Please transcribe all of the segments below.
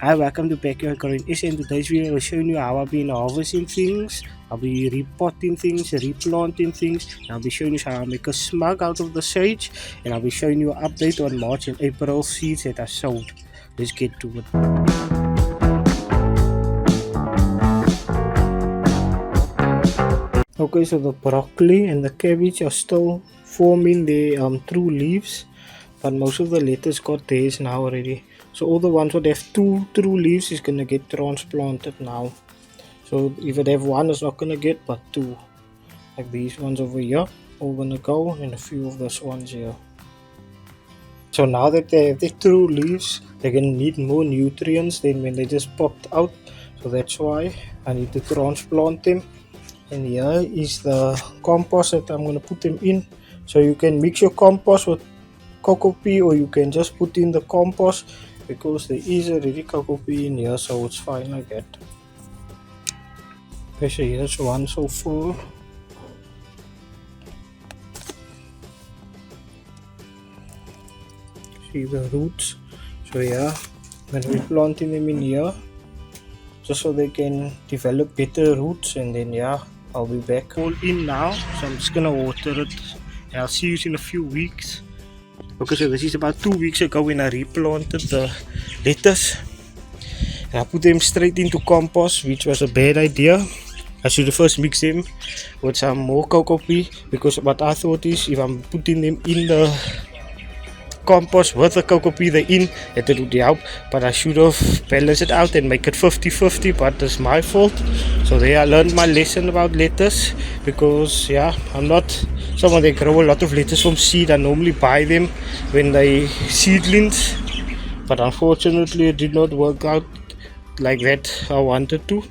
Hi, welcome to Yard GrowingSA. In today's video, I'll be showing you how I've been harvesting things, I'll be repotting things, replanting things, and I'll be showing you how I make a smug out of the sage, and I'll be showing you an update on March and April seeds that I sowed. Let's get to it. Okay, so the broccoli and the cabbage are still forming their true leaves, but most of the lettuce got theirs now already. So all the ones that have two true leaves is gonna get transplanted now. So if it have one, it's not gonna get but two. Like these ones over here, all gonna go, and a few of those ones here. So now that they have their true leaves, they're gonna need more nutrients than when they just popped out. So that's why I need to transplant them. And here is the compost that I'm gonna put them in. So you can mix your compost with cocoa pea, or you can just put in the compost, because there is already cocoa pea in here, so it's fine like that. Okay, so here's one so far. See the roots. So yeah, I'm gonna be planting them in here just so they can develop better roots, and then yeah, I'll be back. All in now, so I'm just gonna water it, and I'll see you in a few weeks. Okay, so this is about 2 weeks ago when I replanted the lettuce, and I put them straight into compost, which was a bad idea. I should have first mixed them with some more cocoa pea, because what I thought is if I'm putting them in the compost with the cocoa pea in, it would help, but I should have balanced it out and make it 50-50, but that's my fault. So there I learned my lesson about lettuce, because yeah, I'm not someone that grow a lot of lettuce from seed. I normally buy them when they seedlings, but unfortunately it did not work out like that I wanted to.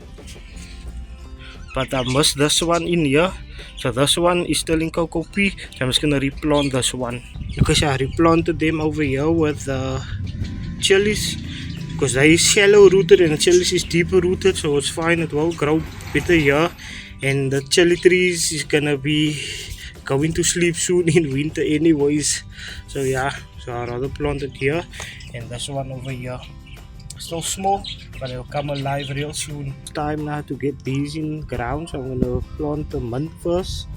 But I missed this one in here, so this one is still in cocoa pea, so I'm just gonna replant this one, because I replanted them over here with chilies, because they is shallow rooted and the chilies is deeper rooted, so it's fine, it will grow better here. And the chili trees is gonna be going to sleep soon in winter anyways, so yeah, so I rather plant it here. And this one over here, still small, but it'll come alive real soon. Time now to get these in ground, so I'm gonna plant the mint first.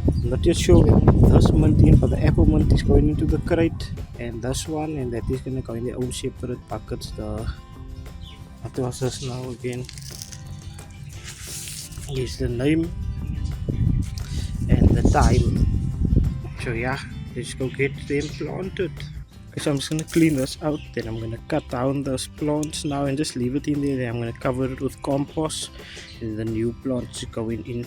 I'm not yet sure when this mint in, but the apple mint is going into the crate, and this one, and that is gonna go in their own separate buckets. What was this now again? Here's the name and the time. So yeah, let's go get them planted. Okay, so I'm just gonna clean this out, then I'm gonna cut down those plants now and just leave it in there. Then I'm gonna cover it with compost, and the new plants going in.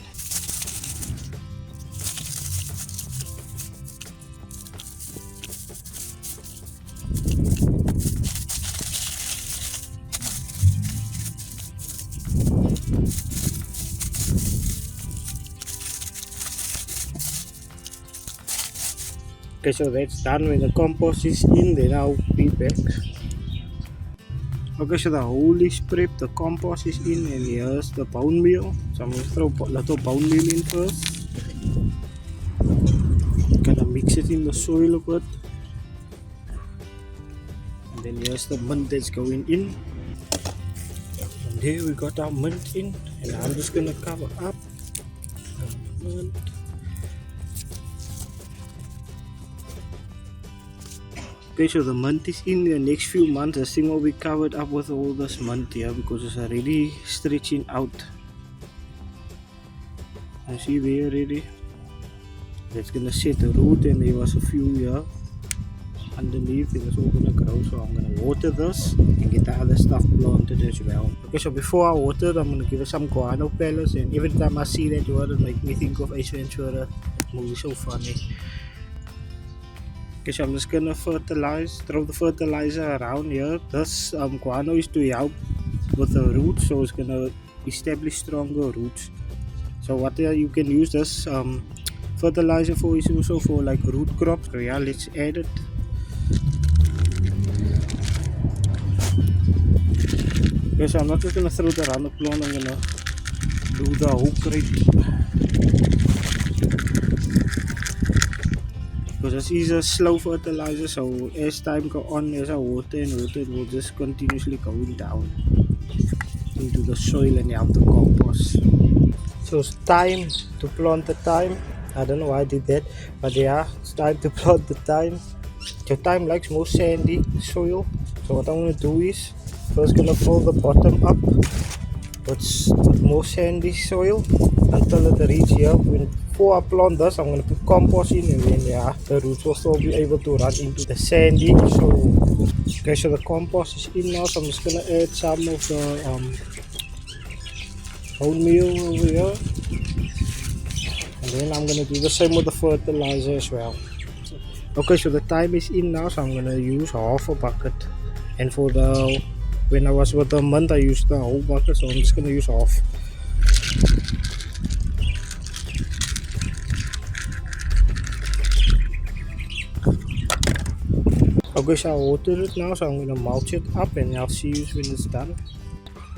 Okay, so that's done. When the compost is in, then I'll be back. Okay, so the hole is prepped, the compost is in, and here's the bone meal. So I'm going to throw a little bone meal in first. Gonna mix it in the soil a bit. And then here's the mint that's going in. And there we got our mint in, and I'm just gonna cover up the mint. Okay, so the mint is in. The next few months this thing will be covered up with all this mint here, because it's already stretching out. You see there already, that's gonna set the root, and there was a few here underneath, and it's all gonna grow. So I'm gonna water this and get the other stuff planted as well. Okay, so before I water it, I'm gonna give it some guano pellets, and every time I see that word, it makes me think of Ace Ventura. That movie, so funny. Okay, so I'm just gonna throw the fertilizer around here. This guano is to help with the roots, so it's gonna establish stronger roots. So what you can use this fertilizer for is also for like root crops. So yeah, let's add it. Okay, so I'm not just gonna throw it around the plant, I'm gonna do the whole crate. because this is a slow fertilizer, so as time go on, as I water and water, it will just continuously going down into the soil and help the compost. So it's time to plant the thyme. I don't know why I did that, but yeah, it's time to plant the thyme. The thyme likes more sandy soil, so what I'm gonna do is first gonna fill the bottom up with more sandy soil until it reaches here. Before I plant this, I'm gonna put compost in, and then yeah, the roots will still be able to run into the sandy soil. Okay, so the compost is in now, so I'm just gonna add some of the oatmeal over here, and then I'm gonna do the same with the fertilizer as well. Okay, so the thyme is in now, so I'm gonna use half a bucket, and for the when I was with the month I used the whole bucket, so I'm just gonna use half. Okay, so I watered it now, so I'm gonna mulch it up and I'll see you when it's done.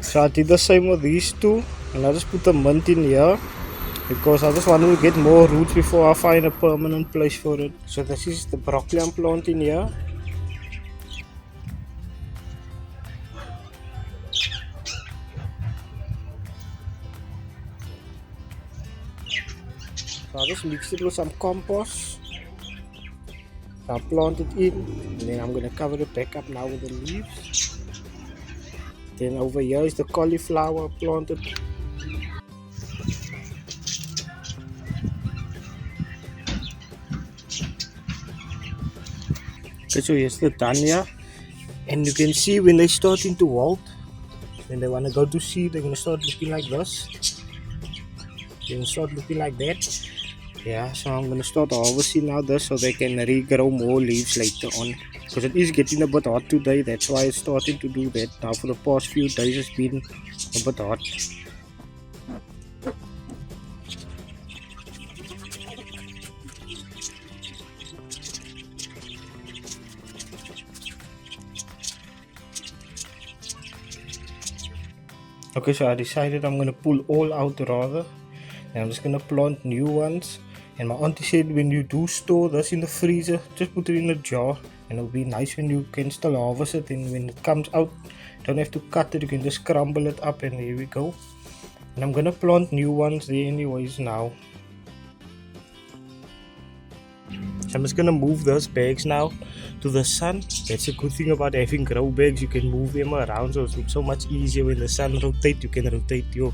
So I did the same with these two, and I just put the mint in here because I just wanted to get more roots before I find a permanent place for it. So this is the broccoli I'm planting here. So I just mixed it with some compost. So I plant it in, and then I'm gonna cover it back up now with the leaves. Then over here is the cauliflower planted. Okay, so here's the done here, and you can see when they starting to wilt, when they want to go to seed, they're gonna start looking like this. They're gonna start looking like that. Yeah, so I'm gonna start harvesting now this so they can regrow more leaves later on. Because it is getting a bit hot today, that's why it's starting to do that. Now for the past few days it's been a bit hot. Okay, so I decided I'm gonna pull all out rather, and I'm just gonna plant new ones. And my auntie said when you do store this in the freezer, just put it in a jar, and it'll be nice when you can still harvest it. And when it comes out, don't have to cut it, you can just crumble it up, and here we go. And I'm gonna plant new ones there anyways now. So I'm just gonna move those bags now to the sun. That's a good thing about having grow bags, you can move them around, so it's so much easier when the sun rotates. You can rotate your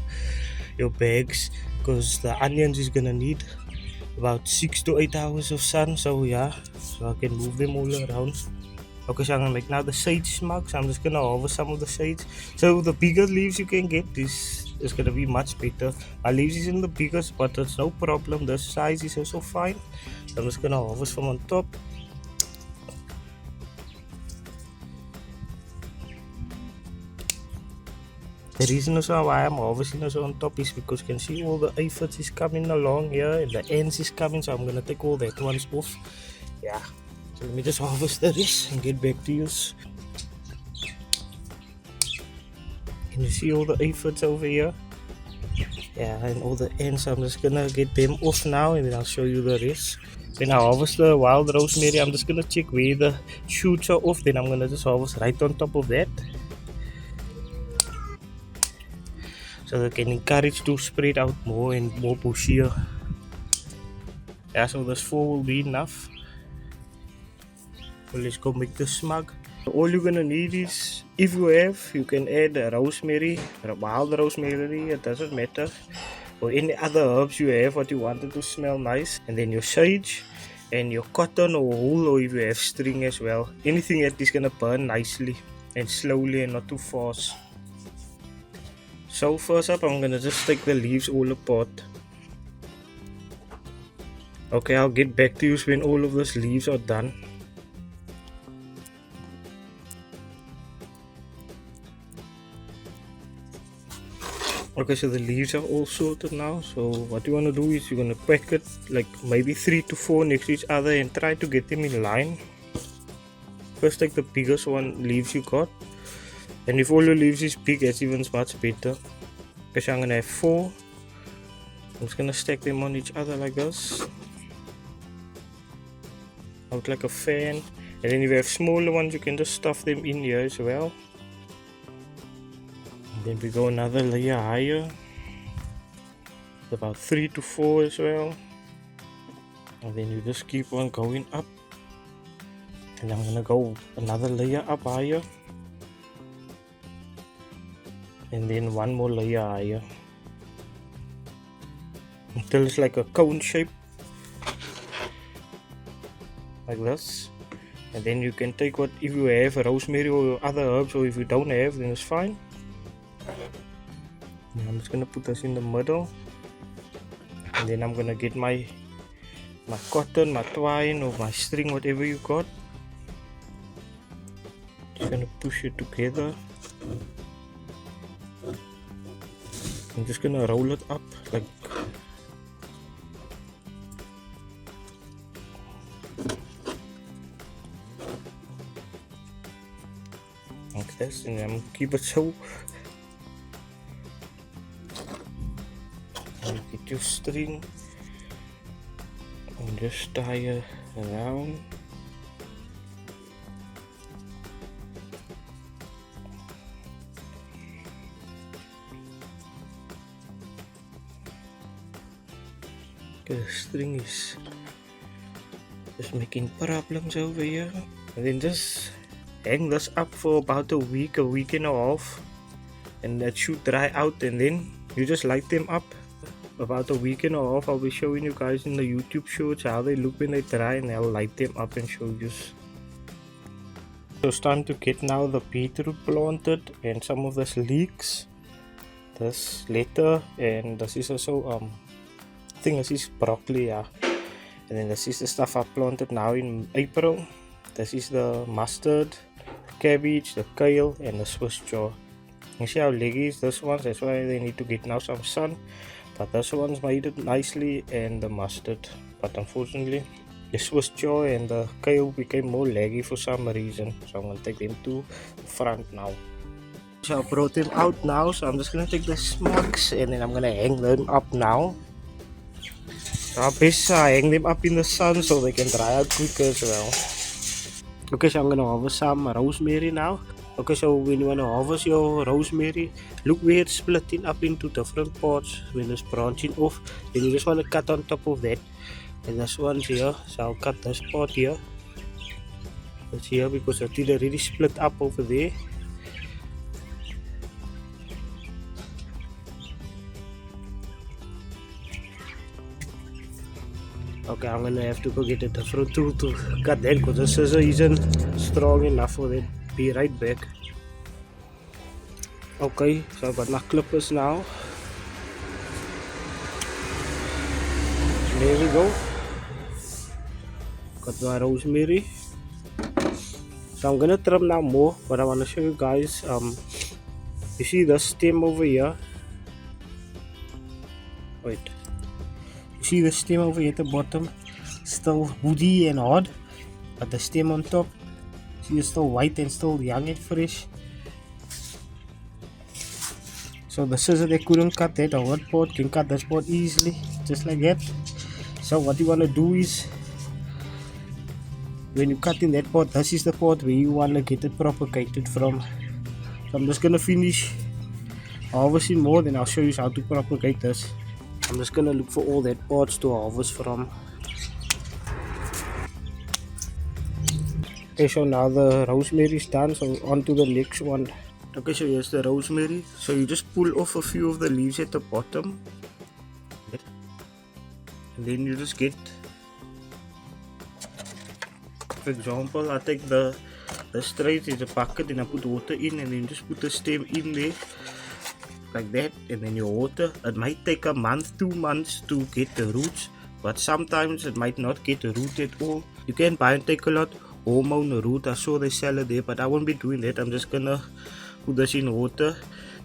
bags, because the onions is gonna need about 6 to 8 hours of sun, so yeah, so I can move them all around. Okay, so I'm gonna make now the sage smug, so I'm just gonna harvest some of the sage. So the bigger leaves you can get, this is gonna be much better. My leaves isn't the biggest, but it's no problem, the size is also fine. So I'm just gonna harvest from on top. The reason also why I'm harvesting also on top is because you can see all the aphids is coming along here, and the ants is coming, so I'm gonna take all that ones off. Yeah, so let me just harvest the rest and get back to you. Can you see all the aphids over here? Yeah, and all the ants, I'm just gonna get them off now, and then I'll show you the rest. When I harvest the wild rosemary, I'm just gonna check where the shoots are off, then I'm gonna just harvest right on top of that, so they can encourage to spread out more and more bushier. Yeah, so this 4 will be enough. So let's go make the smug. All you're gonna need is, if you have, you can add rosemary, wild rosemary, it doesn't matter, or any other herbs you have what you want it to smell nice, and then your sage and your cotton or wool, or if you have string as well, anything that is gonna burn nicely and slowly and not too fast. So first up, I'm gonna just take the leaves all apart. Okay, I'll get back to you when all of those leaves are done. Okay, so the leaves are all sorted now. So what you want to do is you're gonna pack it like maybe 3 to 4 next to each other and try to get them in line. First take the biggest one leaves you got, and if all your leaves is big, that's even much better. Okay, so I'm gonna have 4. I'm just gonna stack them on each other like this. out like a fan. And then if you have smaller ones, you can just stuff them in here as well. And then we go another layer higher, about 3 to 4 as well. And then you just keep on going up. And I'm gonna go another layer up higher. And then one more layer higher. Until it's like a cone shape. Like this. And then you can take what, if you have rosemary or other herbs, or if you don't have, then it's fine. And I'm just gonna put this in the middle. And then I'm gonna get my cotton, my twine, or my string, whatever you got. Just gonna push it together. I'm just gonna roll it up like this, and I'm keep it so. And get your string and just tie it around. The string is just making problems over here. And then just hang this up for about a week and a half, and that should dry out, and then you just light them up. About a week and a half, I'll be showing you guys in the YouTube shorts how they look when they dry, and I'll light them up and show you. So it's time to get now the beetroot planted, and some of this leeks, this letter, and this is also I think this is broccoli, yeah. And then this is the stuff I planted now in April. This is the mustard, cabbage, the kale, and the Swiss chard. You see how leggy is this one, that's why they need to get now some sun. But this one's made it nicely, and the mustard. But unfortunately, the Swiss chard and the kale became more laggy for some reason. So I'm going to take them to the front now. So I brought them out now, so I'm just going to take the smudge and then I'm going to hang them up now. So I best hang them up in the sun so they can dry out quicker as well. Okay, so I'm going to harvest some rosemary now. Okay, so when you want to harvest your rosemary, look where it's splitting up into different parts when it's branching off. Then you just want to cut on top of that. And this one's here, so I'll cut this part here. It's here because it did already split up over there. Okay, I'm gonna have to go get a different tool to cut that because the scissor isn't strong enough for that. Be right back. Okay, so I've got my clippers now. There we go. Got my rosemary. So I'm gonna trim now more, but I want to show you guys. You see the stem over here? Wait. You see the stem over here at the bottom? Still woody and hard, but the stem on top, see, it's still white and still young and fresh. So the scissor they couldn't cut that hard part can cut this part easily, just like that. So what you want to do is, when you cut in that part, this is the part where you want to get it propagated from. So I'm just going to finish harvesting more, then I'll show you how to propagate this. I'm just going to look for all that parts to harvest from. Okay, so now the rosemary is done, so on to the next one. Okay, so here's the rosemary. So you just pull off a few of the leaves at the bottom. And then you just get, for example, I take the straight is a bucket and I put water in, and then just put the stem in there like that, and then your water. It might take a month, 2 months to get the roots, but sometimes it might not get a root at all. You can buy and take a lot hormone root. I saw they sell it there, but I won't be doing that. I'm just gonna put this in water.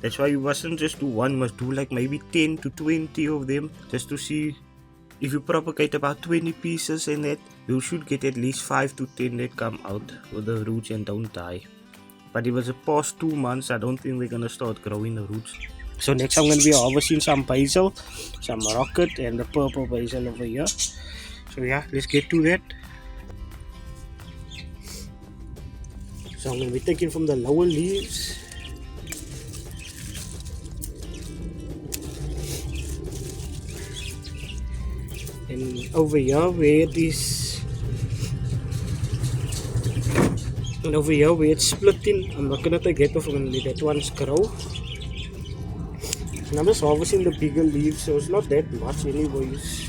That's why you mustn't just do one, you must do like maybe 10 to 20 of them, just to see. If you propagate about 20 pieces in that, you should get at least 5 to 10 that come out with the roots and don't die. But if it's the past 2 months, I don't think they're gonna start growing the roots. So next I'm gonna be harvesting some basil, some rocket, and the purple basil over here. So yeah, let's get to that. So I'm going to be taking from the lower leaves. And over here where it is, and over here where it's splitting, I'm not going to take that off, I'm going to let that ones grow. And I'm just harvesting the bigger leaves, so it's not that much anyways.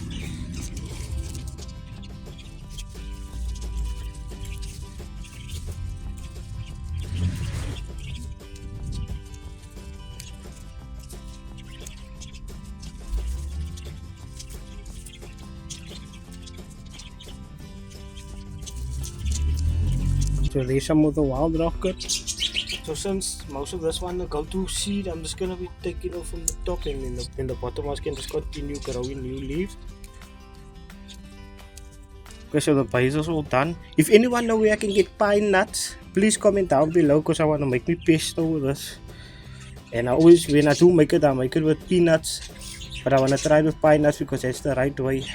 So there's some of the wild rocket. So since most of this one go to seed, I'm just gonna be taking off from the top, and in the bottom I can just continue growing new leaves. Okay, so the base is all done. If anyone know where I can get pine nuts, please comment down below, because I want to make me pesto with this. And I always, when I do make it, I make it with peanuts, but I want to try it with pine nuts because that's the right way.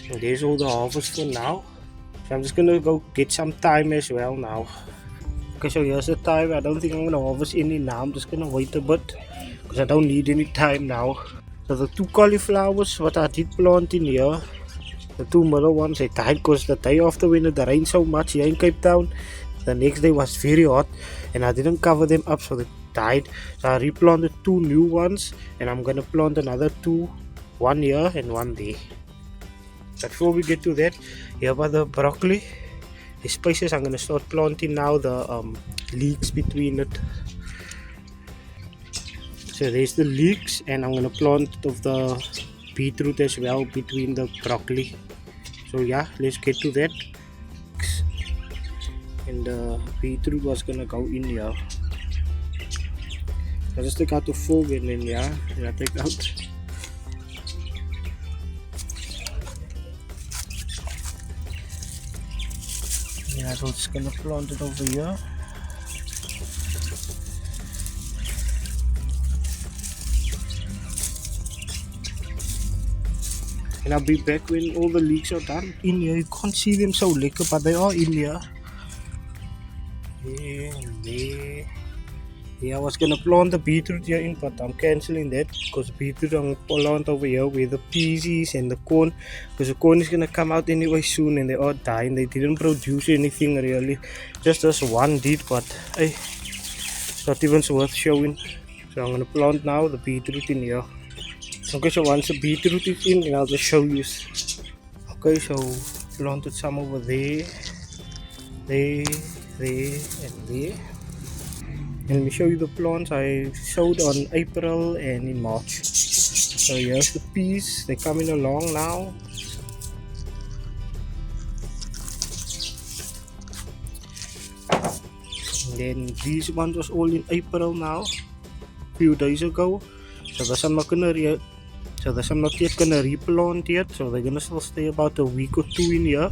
So there's all the harvest for now. So I'm just gonna go get some thyme as well now. Okay, so here's the thyme. I don't think I'm gonna harvest any now. I'm just gonna wait a bit because I don't need any time now. So the two cauliflowers what I did plant in here, the two middle ones, they died because the day after when it rained so much here in Cape Town, the next day was very hot and I didn't cover them up, so they died. So I replanted two new ones, and I'm gonna plant another two, one here and one there. But before we get to that, here by the broccoli, the spaces, I'm going to start planting now the leeks between it. So there's the leeks, and I'm going to plant of the beetroot as well between the broccoli. So yeah, let's get to that. And the beetroot was going to go in here. I'll just take out the fork, and then yeah, I take out. Yeah, so it's gonna plant it over here. And I'll be back when all the leeks are done. In here, you can't see them so liquor, but they are in here. There and there. Yeah, I was gonna plant the beetroot here in, but I'm cancelling that because beetroot I'm gonna plant over here where the peas is and the corn, because the corn is gonna come out anyway soon, and they are dying. They didn't produce anything really, just this one did, but hey, it's not even worth showing. So I'm gonna plant now the beetroot in here. Okay, so once the beetroot is in, and I'll just show you. Okay, so planted some over there, there, and there. And let me show you the plants I sowed on April and in March. So here's the peas, they're coming along now. And then these ones was all in April now, a few days ago. So this I'm not yet gonna replant yet, so they're gonna still stay about a week or two in here.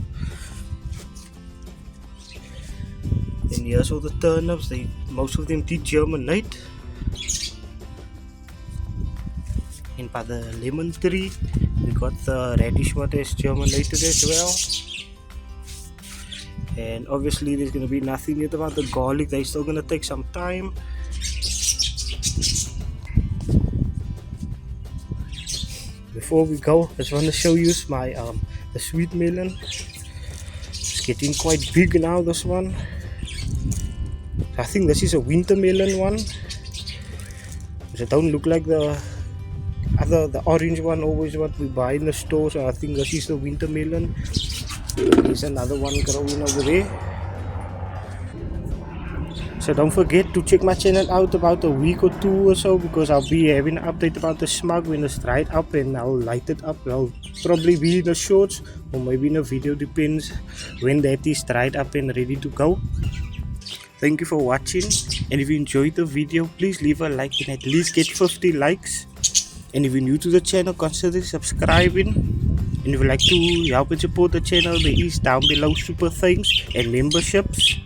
And here's all the turnips, most of them did germinate. And by the lemon tree, we got the radish what has germinated as well. And obviously there's going to be nothing yet about the garlic, they're still going to take some time. Before we go, I just want to show you my the sweet melon. It's getting quite big now, this one. I think this is a winter melon one. It don't look like the orange one always what we buy in the store. So I think this is the winter melon. There's another one growing over there. So don't forget to check my channel out about a week or two or so, because I'll be having an update about the smug when it's dried up, and I'll light it up. I'll probably be in the shorts or maybe in a video, depends when that is dried up and ready to go. Thank you for watching, and if you enjoyed the video, please leave a like and at least get 50 likes. And if you're new to the channel, consider subscribing. And if you'd like to help and support the channel, there is down below super thanks and memberships.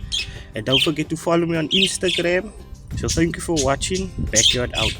And don't forget to follow me on Instagram. So thank you for watching. Backyard out.